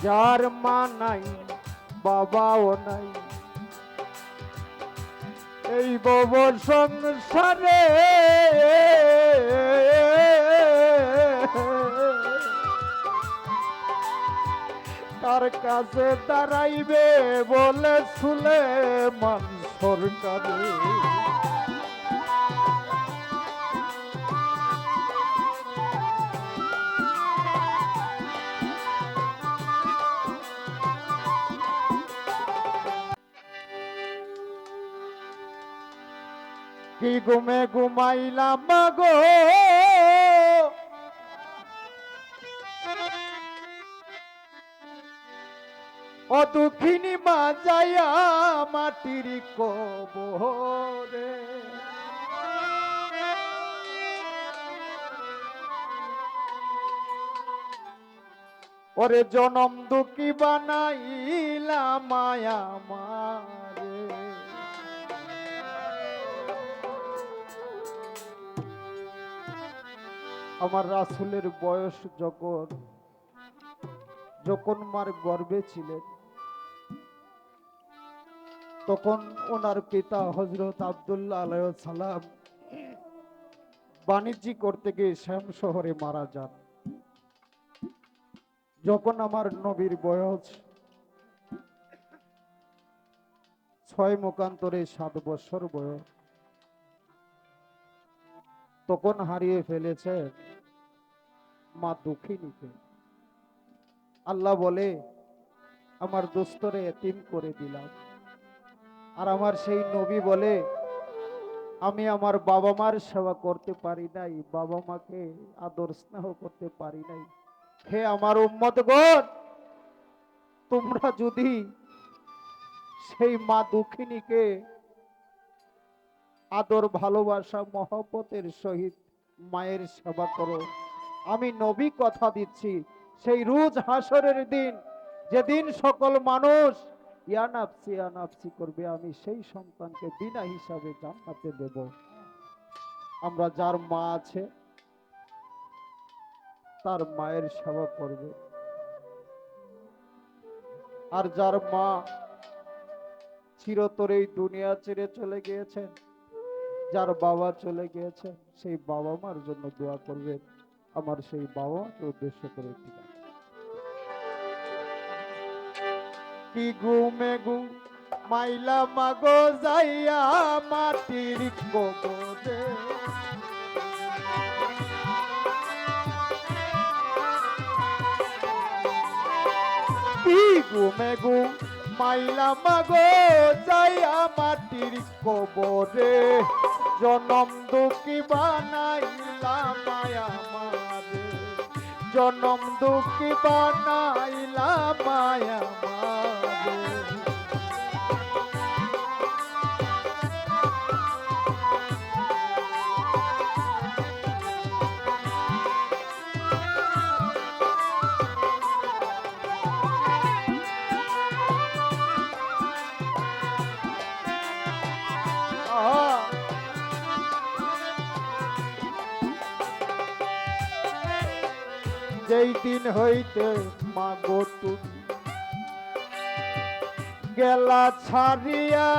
যার মা নাই বাবাও নাই, এই ভব সংসারে কার কাছে দাঁড়াইবে বলে সুলেমান সরকারে। কি ঘুমে ঘুমাইলাম গো, ও দুঃখিনী মা যায়া মাটির কবরে। ওরে জনম দুঃখী বানাইলা মায়া মারে। আমার রাসূলের বয়স যখন যখন মার গর্ভে ছিলেন, তখন ওনার পিতা হযরত আব্দুল্লাহ আলাইহিস সালাম বাণিজ্য করতে গিয়ে শ্যাম শহরে মারা যান। যখন আমার নবীর বয়স 6 মুখান্তরে 7 বছর বয়স, তখন হারিয়ে ফেলেছে মা দুঃখিনীকে। আল্লাহ বলে, আমার দোস্তরে এতিম করে দিলাম। আর আমার সেই নবী বলে, আমি আমার বাবা মার সেবা করতে পারি নাই, বাবা মাকে আদর স্নেহ করতে পারি নাই। হে আমার উম্মতগণ, তোমরা যদি সেই মা দুঃখিনীকে আদর ভালোবাসা মহব্বতের সহিত মায়ের সেবা করো, আমি নবী কথা দিচ্ছি, সেই রোজ হাসরের দিন, যেদিন সকল মানুষ ইয়া নাফসি করবে, আমি সেই সন্তানকে বিনা হিসাবে জান্নাতে দেব। আমরা যার মা আছে তার মায়ের সেবা করবে, আর যার মা চিরতরে এই দুনিয়া ছেড়ে চলে গিয়েছেন, যার বাবা চলে গিয়েছেন, সেই বাবা মার জন্য দোয়া করবেন। আমার সেই বাবাকে উদ্দেশ্য করে দিলাম। কি ঘুমে ঘুমাইলা মাগো যাইয়া মাটির কবরে। কি ঘুমে ঘুমাইলা মাগো যাইয়া মাটির কবরে, জনম দুঃখী বানাইলা মায়া মারে, জনম দুঃখী বানাইলা মায়া মারে। যেই দিন হইতে মাগো তুমি গেলা ছাড়িয়া,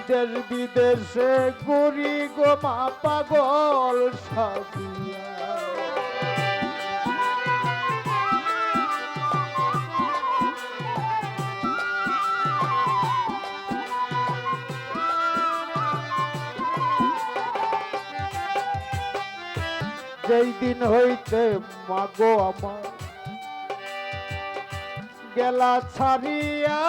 দেশ বিদেশে ঘুরি গো মা পাগল সাজিয়া। যেই দিন হইতে মাগো আমার গেলা ছাড়িয়া,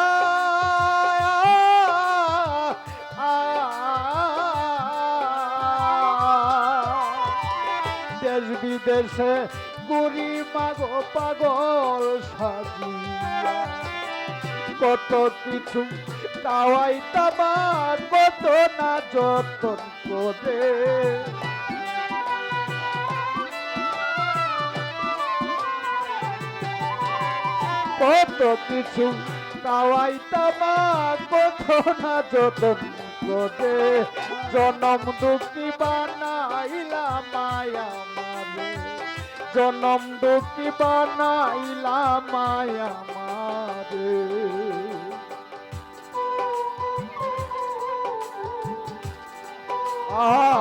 দেশ বিদেশে ঘুরি মাগো পাগল সাজিয়া। কত কিছু খাওয়াইতাম কত না যতন করে, কত কিছু খাওয়াইতাম কত না যতন রে জনম দুঃখী বানাইলা মায়া মারে জনম দুঃখী বানাইলা মায়া মারে আহা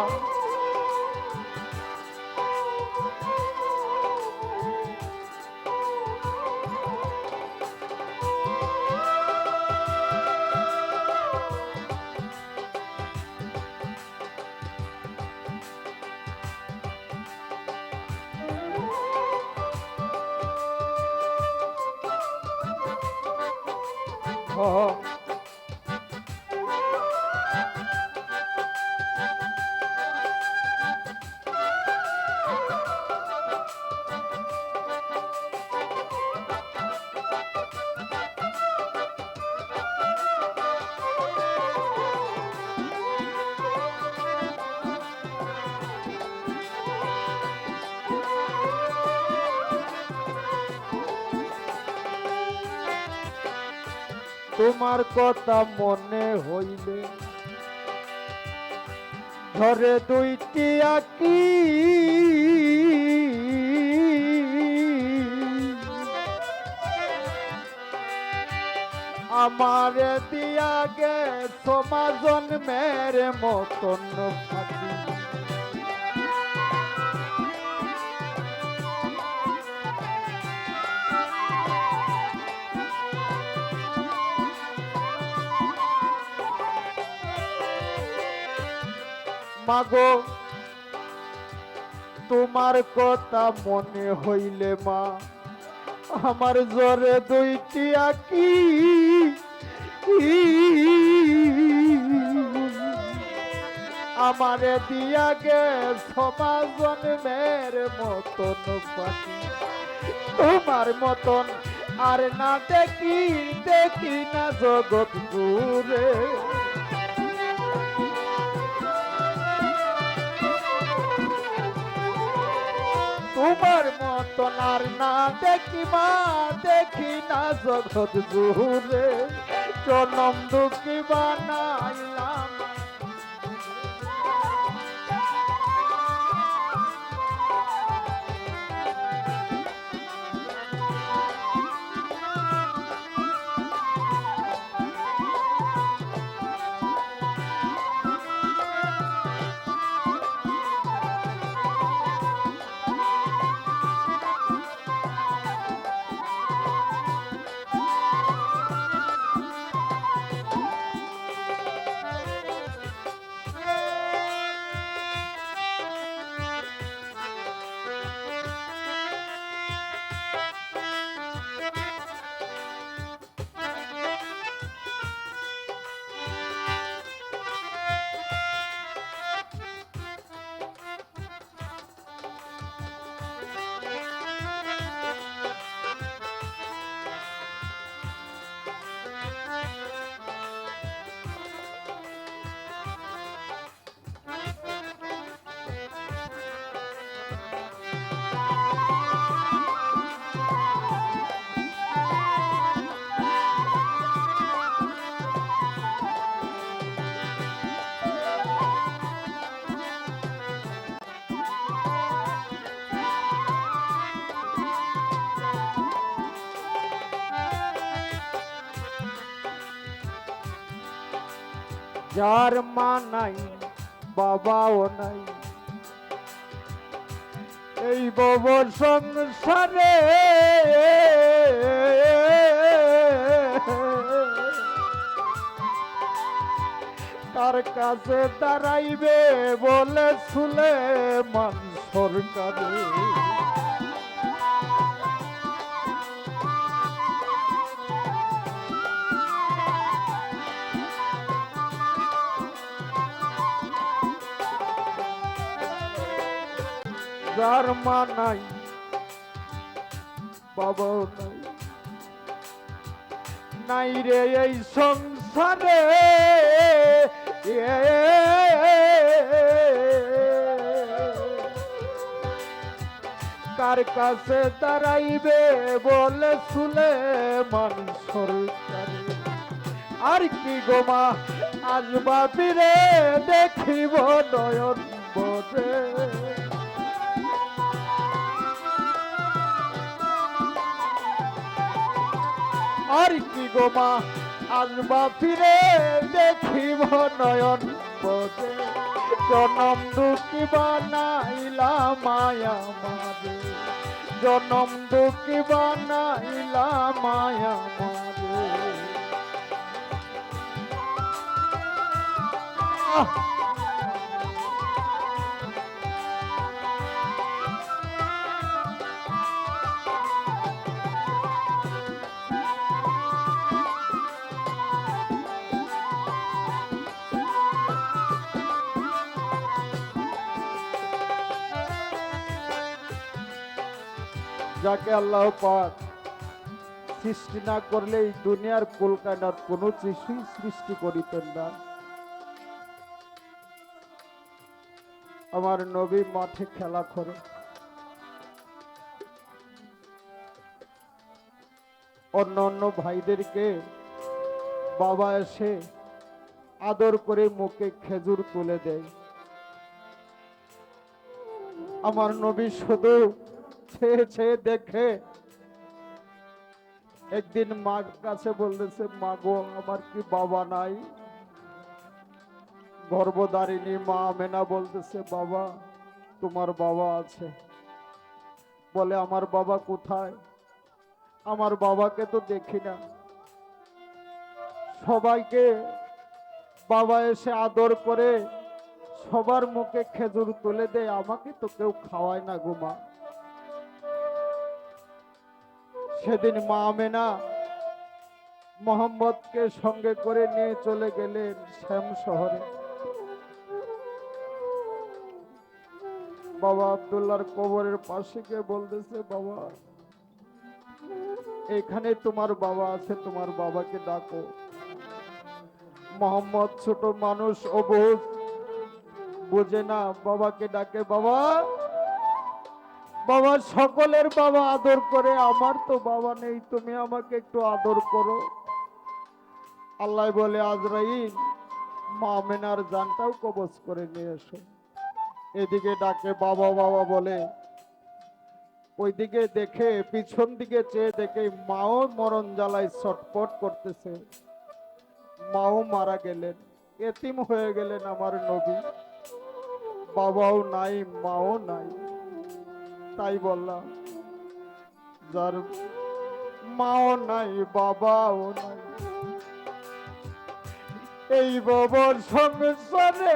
তোমার কথা মনে হইলে ঘরে দুইটি আঁকি আমার দিয়া গে সমাজন মেরে মতন ফাঁকি মাগো তোমার কথা মনে হইলে মা আমার জোরে দুইটি আঁকি আমারে দিয়া গে সমাজন মের মতন পাখি তোমার মতন আর না দেখি দেখি না জগৎ জুড়ে তোমার মতন আর না দেখি মা দেখি না জগৎ জুড়ে জনম দুঃখী বানাইলাম যার মা নাই বাবাও নাই এই বব সংসারে তার কাছে দাঁড়াইবে বলে সুলেমান সরকারে যার মা নাই বাবাও নাই নাই রে এই সংসারে কার কাছে দাঁড়াইবে বলে সুলেমান সরকারে আর কি গো মা আজ বাপিরে দেখিব নয়ন বদে। আর কি গো মা আজ বাপিরে দেখিব নয়ন বদে। জনম দুঃখী বানাইলা মায়া মারে, জনম দুঃখী বানাইলা মায়া মারে। যাকে আল্লাহ পাক সৃষ্টি না করলে এই দুনিয়ার কুলকায়নাত কোনো কিছুই সৃষ্টি করিতেন না। আমার নবী মাঠে খেলা করে, অন্য অন্য ভাইদেরকে বাবা এসে আদর করে মুখে খেজুর তুলে দেয়। আমার নবী শুধু ছেয়ে ছেয়ে দেখে। একদিন মার কাছে বলতেছে, মা গো আমার কি বাবা নাই? গর্ভধারিণী মা আমেনা বলতেছে, বাবা তোমার বাবা আছে। বলে আমার বাবা কোথায়? আমার বাবাকে তো দেখি না। সবাইকে বাবা এসে আদর করে সবার মুখে খেজুর তুলে দেয়, আমাকে তো কেউ খাওয়ায় না গো মা। সেদিন মা আমেনা মোহাম্মদকে সঙ্গে করে নিয়ে চলে গেলেন শ্যাম শহরে। বাবা আব্দুল্লাহর কবরের পাশে গিয়ে বলতেছে, বাবা এখানে তোমার বাবা আছে, তোমার বাবাকে ডাকো। মোহাম্মদ ছোট মানুষ, অবুঝ, বুঝে না, বাবাকে ডাকে। বাবা, বাবা সকলের বাবা আদর করে, আমার তো বাবা নেই, তুমি আমাকে একটু আদর করো। আল্লাহ বলে, আজরাইল মা আমেনার জানটাও কবজ করে নিয়ে এসো। এদিকে ডাকে বাবা বাবা বলে, ওইদিকে দেখে পিছন দিকে চেয়ে দেখে মাও মরণ জ্বালায় ছটপট করতেছে। মাও মারা গেলেন, এতিম হয়ে গেলেন আমার নবী। বাবাও নাই, মাও নাই। তাই বললাম, যার মাও নাই বাবাও নাই, এই বাবার সংসারে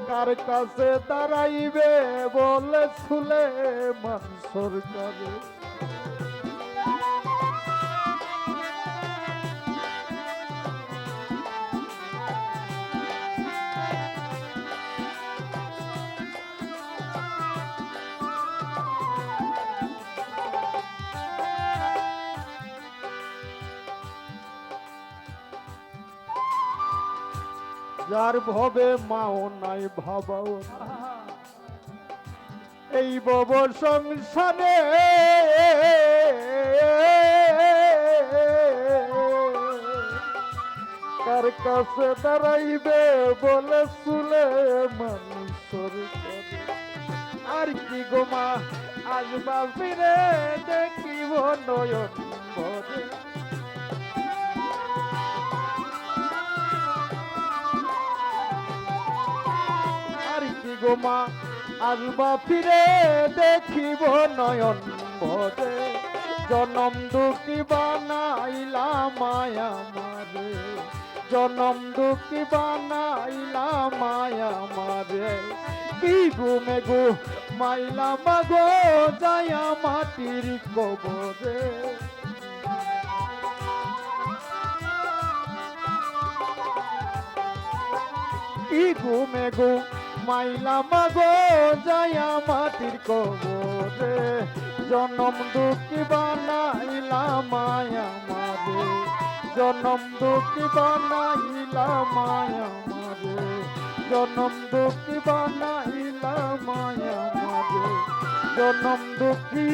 কার কাছে দাঁড়াইবে বলে সুলেমান সরকারে। যার ভবে মাও নাই ভাবাও না, এই ভব সংসারে কার কাছে দাঁড়াইবে বলে সুলেমান সরকারে। আর কি গো মা আজ বাপিরে দেখিব নয়ন ভরে। গো মা আজ বাপিরে দেখিব নয়ন ভরে। জনম দুঃখী বানাইলা মায়া মারে, জনম দুঃখী বানাইলা মায়া মারে। কি ঘুমে গো মাইলা মাগো যায়া মাটির কবরে। কি ঘুমে গো মাইলা মাগো যায়া মাটির কবরে। জনম দুঃখী বানাইলা মায়া মারে, জনম দুঃখী বানাইলা মায়া মারে, জনম দুঃখী বানাইলা মায়া মারে, জনম দুঃখী